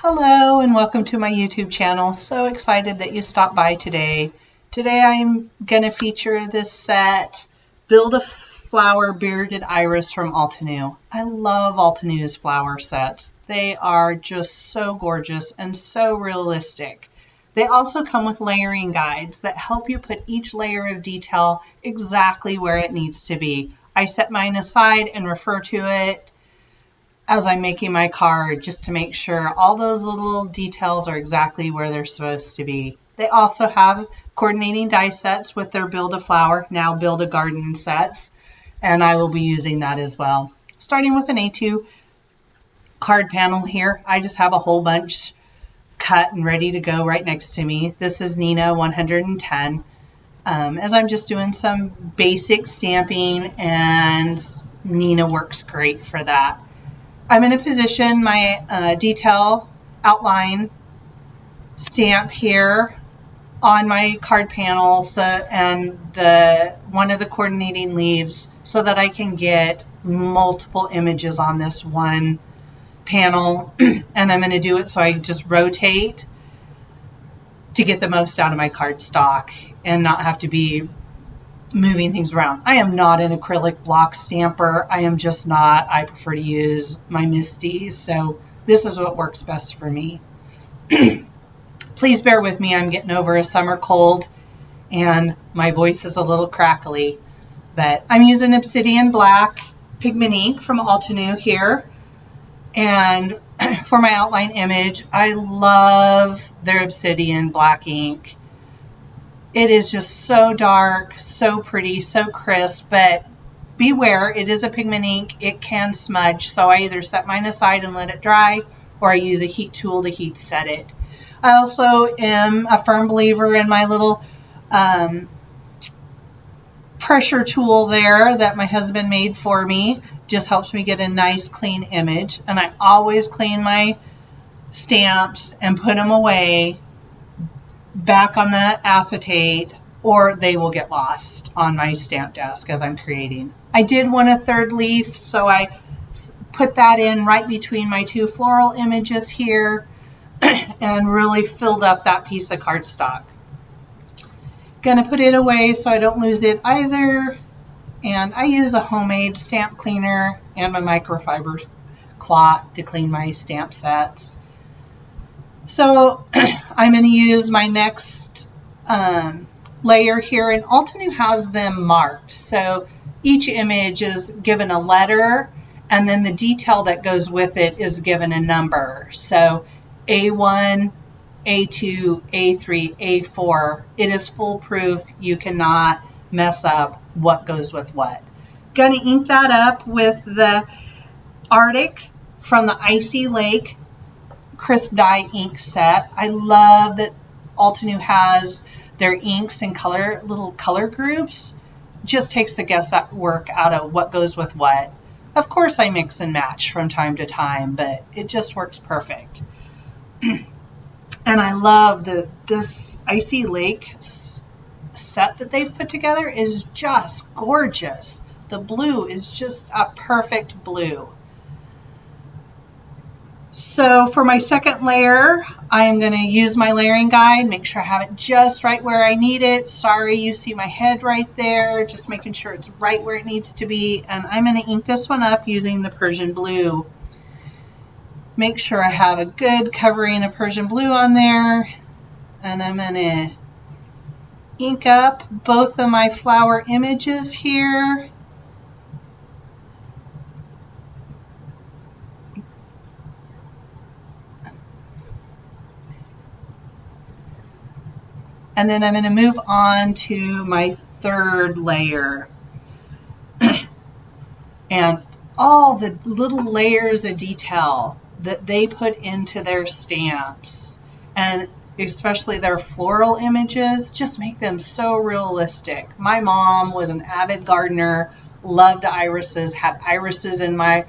Hello and welcome to my YouTube channel. So excited that you stopped by today. Today I'm going to feature this set, Build a Flower Bearded Iris from Altenew. I love Altenew's flower sets. They are just so gorgeous and so realistic. They also come with layering guides that help you put each layer of detail exactly where it needs to be. I set mine aside and refer to it as I'm making my card just to make sure all those little details are exactly where they're supposed to be. They also have coordinating die sets with their Build a Flower, now Build a Garden sets, and I will be using that as well. Starting with an A2 card panel here, I just have a whole bunch cut and ready to go right next to me. This is Nina 110. As I'm just doing some basic stamping, and Nina works great for that. I'm going to position my detail outline stamp here on my card panel and one of the coordinating leaves so that I can get multiple images on this one panel. And I'm going to do it so I just rotate to get the most out of my cardstock and not have to be moving things around. I am not an acrylic block stamper. I am just not. I prefer to use my Misties. So this is what works best for me. Please bear with me. I'm getting over a summer cold and my voice is a little crackly, but I'm using Obsidian Black pigment ink from Altenew here. And for my outline image, I love their Obsidian Black ink. It is just so dark, so pretty, so crisp, but beware, it is a pigment ink. It can smudge, so I either set mine aside and let it dry, or I use a heat tool to heat set it. I also am a firm believer in my little pressure tool there that my husband made for me. Just helps me get a nice clean image, and I always clean my stamps and put them away back on the acetate, or they will get lost on my stamp desk as I'm creating. I did want a third leaf, so I put that in right between my two floral images here and really filled up that piece of cardstock. Gonna put it away so I don't lose it either, and I use a homemade stamp cleaner and my microfiber cloth to clean my stamp sets. So I'm going to use my next layer here, and Altenew has them marked. So each image is given a letter, and then the detail that goes with it is given a number. So A1, A2, A3, A4. It is foolproof. You cannot mess up what goes with what. Going to ink that up with the Arctic from the Icy Lake crisp dye ink set. I love that Altenew has their inks and little color groups. Just takes the guesswork out of what goes with what. Of course I mix and match from time to time, but it just works perfect. And I love this Icy Lake set that they've put together is just gorgeous. The blue is just a perfect blue. So for my second layer, I'm going to use my layering guide, make sure I have it just right where I need it. Sorry, you see my head right there, just making sure it's right where it needs to be. And I'm going to ink this one up using the Persian blue. Make sure I have a good covering of Persian blue on there. And I'm going to ink up both of my flower images here. And then I'm going to move on to my third layer. And all the little layers of detail that they put into their stamps, and especially their floral images, just make them so realistic. My mom was an avid gardener, loved irises, had irises in my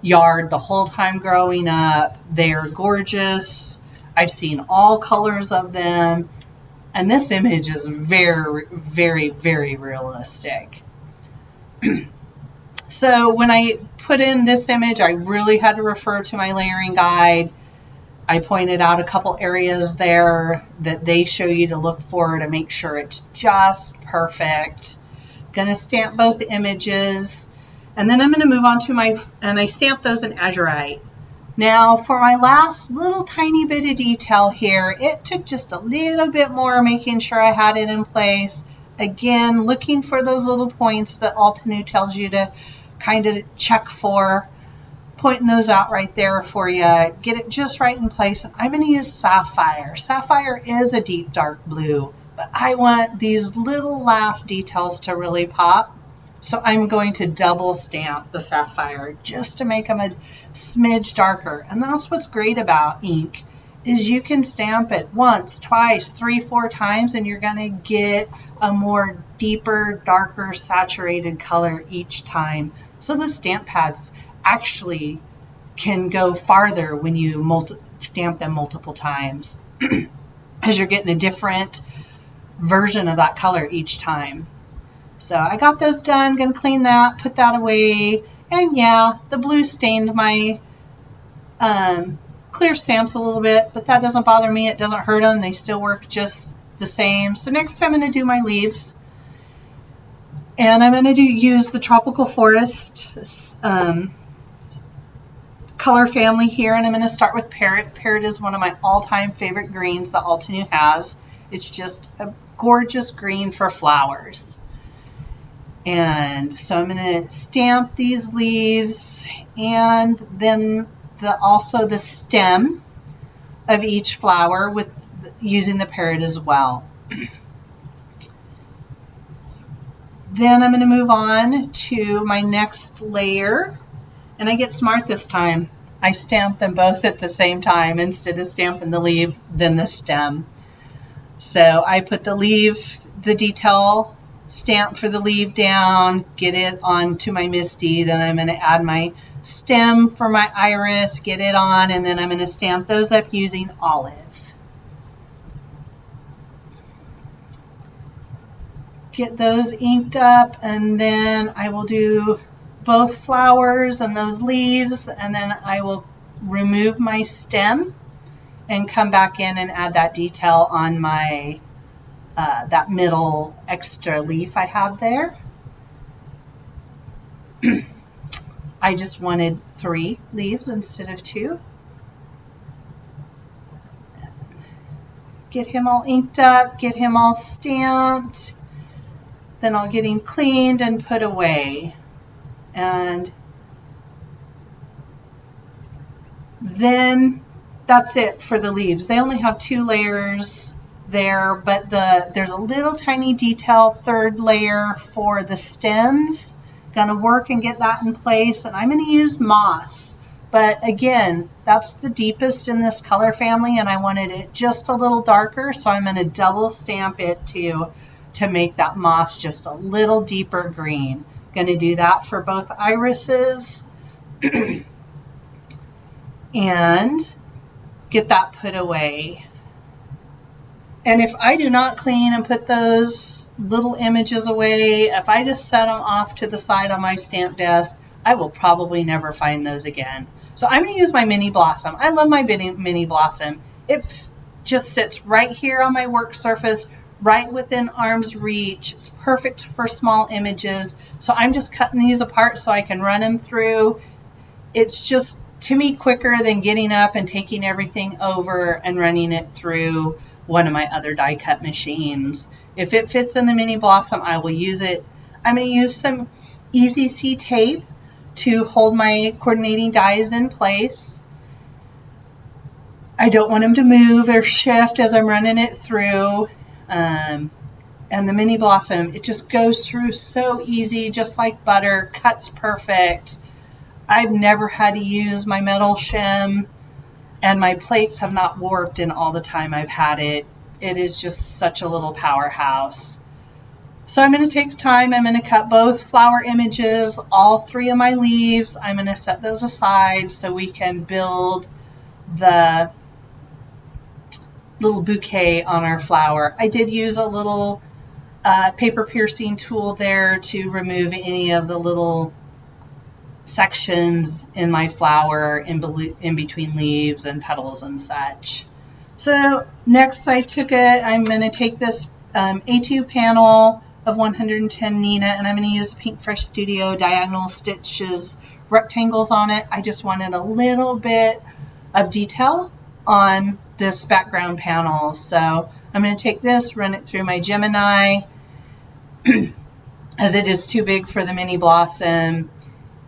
yard the whole time growing up. They are gorgeous. I've seen all colors of them. And this image is very, very, very realistic. So when I put in this image, I really had to refer to my layering guide. I pointed out a couple areas there that they show you to look for to make sure it's just perfect. Gonna stamp both images, and then I'm gonna move on to and I stamp those in azurite. Now for my last little tiny bit of detail here, it took just a little bit more making sure I had it in place. Again, looking for those little points that Altenew tells you to kind of check for, pointing those out right there for you. Get it just right in place. And I'm going to use sapphire. Sapphire is a deep dark blue, but I want these little last details to really pop. So I'm going to double stamp the sapphire just to make them a smidge darker. And that's what's great about ink, is you can stamp it once, twice, 3, 4 times, and you're going to get a more deeper, darker, saturated color each time. So the stamp pads actually can go farther when you stamp them multiple times, because you're getting a different version of that color each time. So I got those done, gonna clean that, put that away, and yeah, the blue stained my clear stamps a little bit, but that doesn't bother me. It doesn't hurt them. They still work just the same. So next I'm gonna do my leaves, and I'm gonna use the Tropical Forest color family here, and I'm going to start with Parrot. Parrot is one of my all-time favorite greens that Altenew has. It's just a gorgeous green for flowers. And so I'm going to stamp these leaves, and then also the stem of each flower with using the Parrot as well. Then I'm going to move on to my next layer. And I get smart this time. I stamp them both at the same time instead of stamping the leaf, then the stem. So I put the detail stamp for the leaf down, get it onto my Misty. Then I'm going to add my stem for my iris, get it on, and then I'm going to stamp those up using olive. Get those inked up, and then I will do both flowers and those leaves, and then I will remove my stem and come back in and add that detail on my that middle extra leaf I have there. I just wanted 3 leaves instead of 2. Get him all inked up, get him all stamped, then I'll get him cleaned and put away. And then that's it for the leaves. They only have 2 layers there, but there's a little tiny detail 3rd layer for the stems. Gonna work and get that in place, and I'm gonna use moss. But again, that's the deepest in this color family, and I wanted it just a little darker, so I'm gonna double stamp it to make that moss just a little deeper green. Going to do that for both irises and get that put away. And if I do not clean and put those little images away, if I just set them off to the side on my stamp desk, I will probably never find those again. So I'm going to use my Mini Blossom. I love my Mini Blossom. It just sits right here on my work surface, right within arm's reach. It's perfect for small images. So I'm just cutting these apart so I can run them through. It's just, to me, quicker than getting up and taking everything over and running it through one of my other die cut machines. If it fits in the Mini Blossom, I will use it. I'm going to use some Easy C tape to hold my coordinating dies in place. I don't want them to move or shift as I'm running it through. And the Mini Blossom, it just goes through so easy, just like butter, cuts perfect. I've never had to use my metal shim, and my plates have not warped in all the time I've had it. It is just such a little powerhouse. So I'm going to take time. I'm going to cut both flower images, all 3 of my leaves. I'm going to set those aside so we can build the little bouquet on our flower. I did use a little paper piercing tool there to remove any of the little sections in my flower in between leaves and petals and such. So next I'm going to take this A2 panel of 110 Nina, and I'm going to use the Pink Fresh Studio diagonal stitches rectangles on it. I just wanted a little bit of detail on this background panel. So I'm going to take this, run it through my Gemini, as it is too big for the mini blossom,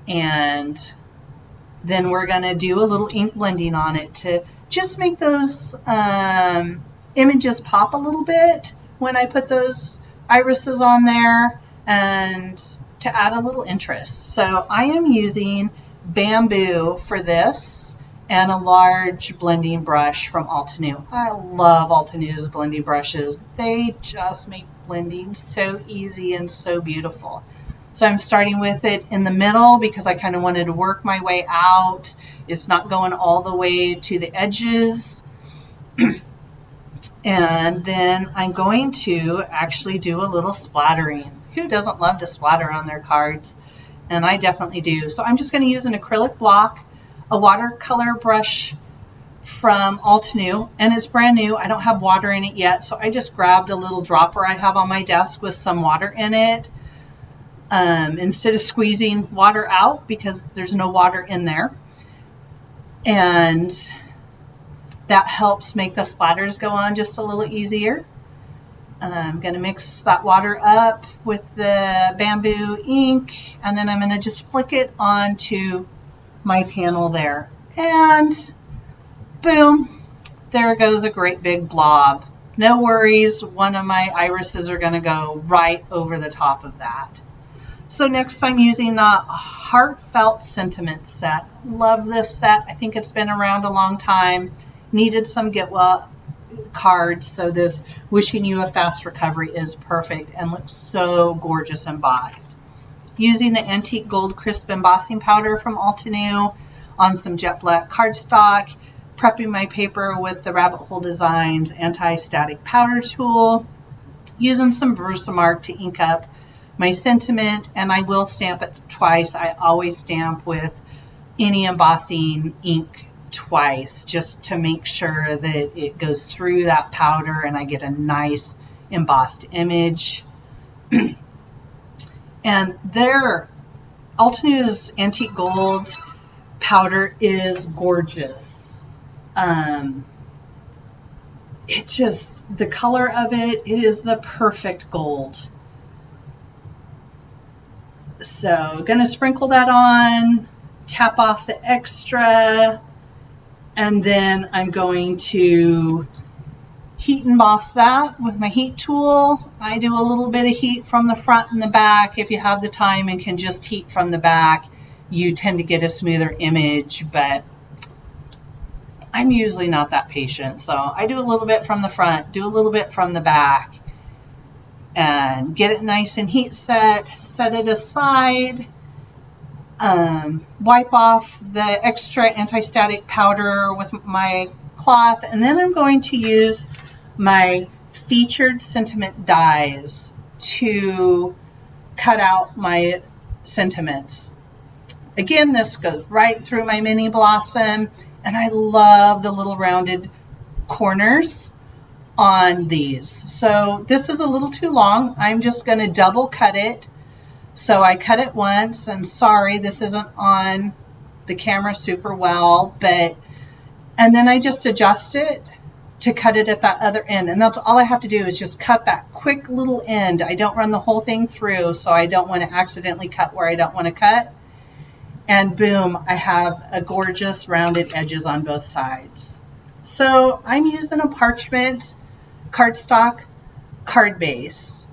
and then we're going to do a little ink blending on it to just make those images pop a little bit when I put those irises on there, and to add a little interest. So I am using bamboo for this and a large blending brush from Altenew. I love Altenew's blending brushes. They just make blending so easy and so beautiful. So I'm starting with it in the middle because I kind of wanted to work my way out. It's not going all the way to the edges. And then I'm going to actually do a little splattering. Who doesn't love to splatter on their cards? And I definitely do. So I'm just going to use an acrylic block, a watercolor brush from Altenew, and it's brand new. I don't have water in it yet, so I just grabbed a little dropper I have on my desk with some water in it. Instead of squeezing water out, because there's no water in there. And that helps make the splatters go on just a little easier. I'm going to mix that water up with the bamboo ink, and then I'm going to just flick it onto my panel there. And boom, there goes a great big blob. No worries, one of my irises are going to go right over the top of that. So next I'm using the Heartfelt Sentiments set. Love this set. I think it's been around a long time. Needed some get well cards, so this Wishing You a Fast Recovery is perfect and looks so gorgeous embossed. Using the Antique Gold Crisp Embossing Powder from Altenew on some jet black cardstock, prepping my paper with the Rabbit Hole Designs Anti-Static Powder Tool, using some Versamark to ink up my sentiment, and I will stamp it twice. I always stamp with any embossing ink twice, just to make sure that it goes through that powder and I get a nice embossed image. And their Altenew's Antique Gold powder is gorgeous. It just, the color of it is the perfect gold. So going to sprinkle that on, tap off the extra, and then I'm going to heat emboss that with my heat tool. I do a little bit of heat from the front and the back. If you have the time and can just heat from the back, you tend to get a smoother image, but I'm usually not that patient. So I do a little bit from the front, do a little bit from the back, and get it nice and heat set it aside, wipe off the extra anti-static powder with my cloth, and then I'm going to use my featured sentiment dies to cut out my sentiments. Again, this goes right through my mini blossom, and I love the little rounded corners on these. So this is a little too long. I'm just going to double cut it. So I cut it once, and sorry, this isn't on the camera super well, and then I just adjust it to cut it at that other end. And that's all I have to do is just cut that quick little end. I don't run the whole thing through, so I don't want to accidentally cut where I don't want to cut. And boom, I have a gorgeous rounded edges on both sides. So I'm using a Parchment Cardstock card base.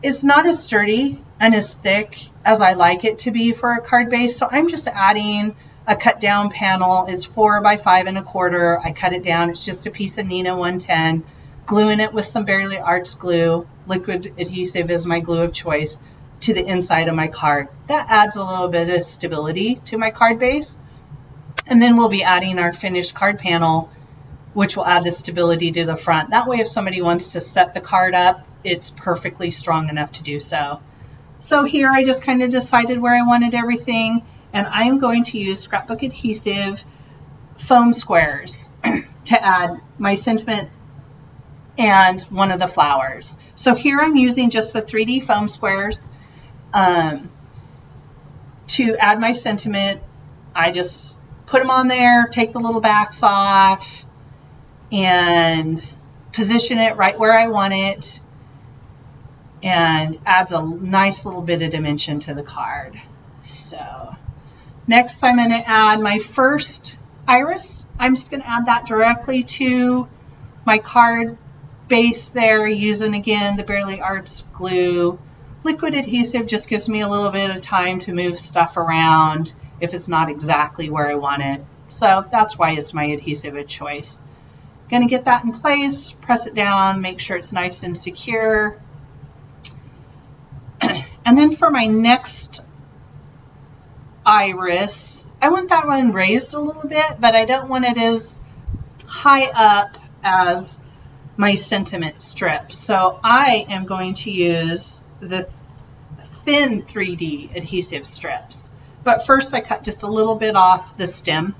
It's not as sturdy and as thick as I like it to be for a card base, so I'm just adding a cut down panel. It's 4 by 5 1/4. I cut it down. It's just a piece of Nina 110, gluing it with some Bearly Arts glue. Liquid adhesive is my glue of choice, to the inside of my card. That adds a little bit of stability to my card base. And then we'll be adding our finished card panel, which will add the stability to the front. That way, if somebody wants to set the card up, it's perfectly strong enough to do so. So here I just kind of decided where I wanted everything, and I'm going to use scrapbook adhesive foam squares to add my sentiment and one of the flowers. So here I'm using just the 3D foam squares to add my sentiment. I just put them on there, take the little backs off, and position it right where I want it, and adds a nice little bit of dimension to the card. So next I'm going to add my first iris. I'm just going to add that directly to my card base there, using again the Barely Arts glue. Liquid adhesive just gives me a little bit of time to move stuff around if it's not exactly where I want it. So that's why it's my adhesive of choice. Going to get that in place, press it down, make sure it's nice and secure. And then for my next iris, I want that one raised a little bit, but I don't want it as high up as my sentiment strip. So I am going to use the thin 3D adhesive strips. But first I cut just a little bit off the stem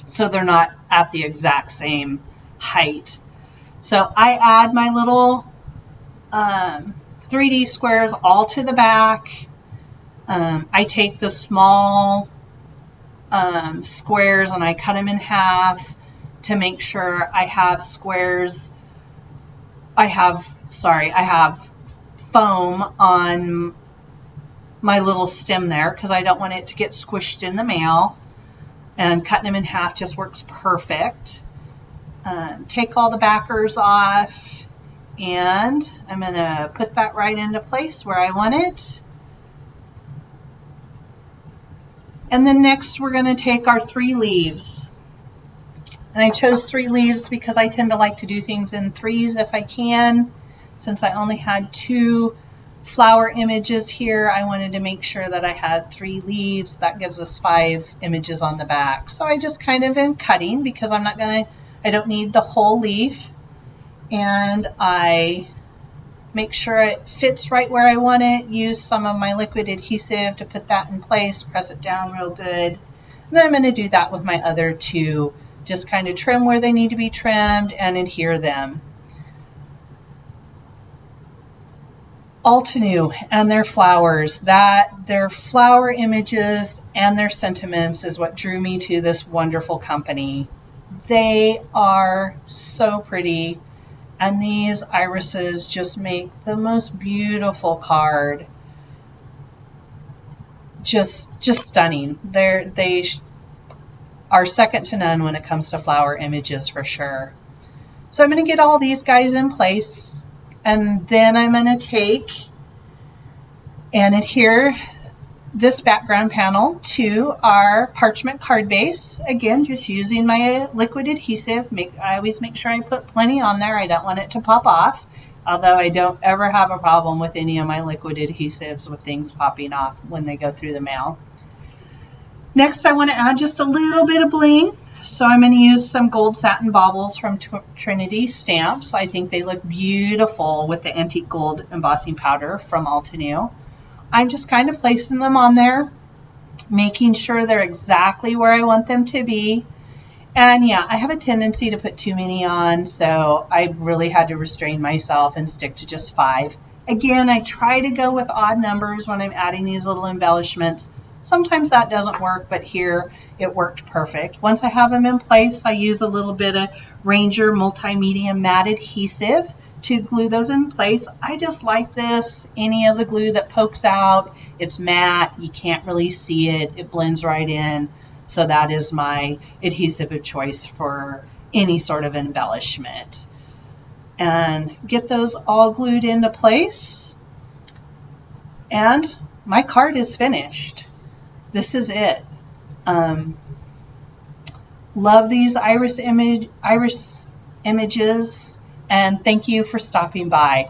so they're not at the exact same height. So I add my little 3D squares all to the back. I take the small squares and I cut them in half to make sure I have squares. I have foam on my little stem there because I don't want it to get squished in the mail, and cutting them in half just works perfect. Take all the backers off, and I'm going to put that right into place where I want it. And then next we're going to take our 3 leaves. And I chose 3 leaves because I tend to like to do things in 3s if I can. Since I only had 2 flower images here, I wanted to make sure that I had 3 leaves. That gives us 5 images on the back. So I just kind of am cutting because I don't need the whole leaf. And I make sure it fits right where I want it. Use some of my liquid adhesive to put that in place, press it down real good. And then I'm going to do that with my other 2. Just kind of trim where they need to be trimmed and adhere them. Altenew and their flowers, their flower images and their sentiments is what drew me to this wonderful company. They are so pretty, and these irises just make the most beautiful card. Just stunning. They are second to none when it comes to flower images for sure. So I'm going to get all these guys in place, and then I'm going to take and adhere this background panel to our parchment card base. Again, just using my liquid adhesive. I always make sure I put plenty on there. I don't want it to pop off, although I don't ever have a problem with any of my liquid adhesives with things popping off when they go through the mail. Next, I want to add just a little bit of bling. So I'm going to use some gold satin baubles from Trinity Stamps. I think they look beautiful with the antique gold embossing powder from Altenew. I'm just kind of placing them on there, making sure they're exactly where I want them to be. And yeah, I have a tendency to put too many on, so I really had to restrain myself and stick to just 5. Again, I try to go with odd numbers when I'm adding these little embellishments. Sometimes that doesn't work, but here it worked perfect. Once I have them in place, I use a little bit of Ranger Multi-Medium Matte Adhesive to glue those in place. I just like this. Any of the glue that pokes out, it's matte. You can't really see it. It blends right in. So that is my adhesive of choice for any sort of embellishment. And get those all glued into place. And my card is finished. This is it. Love these iris images, and thank you for stopping by.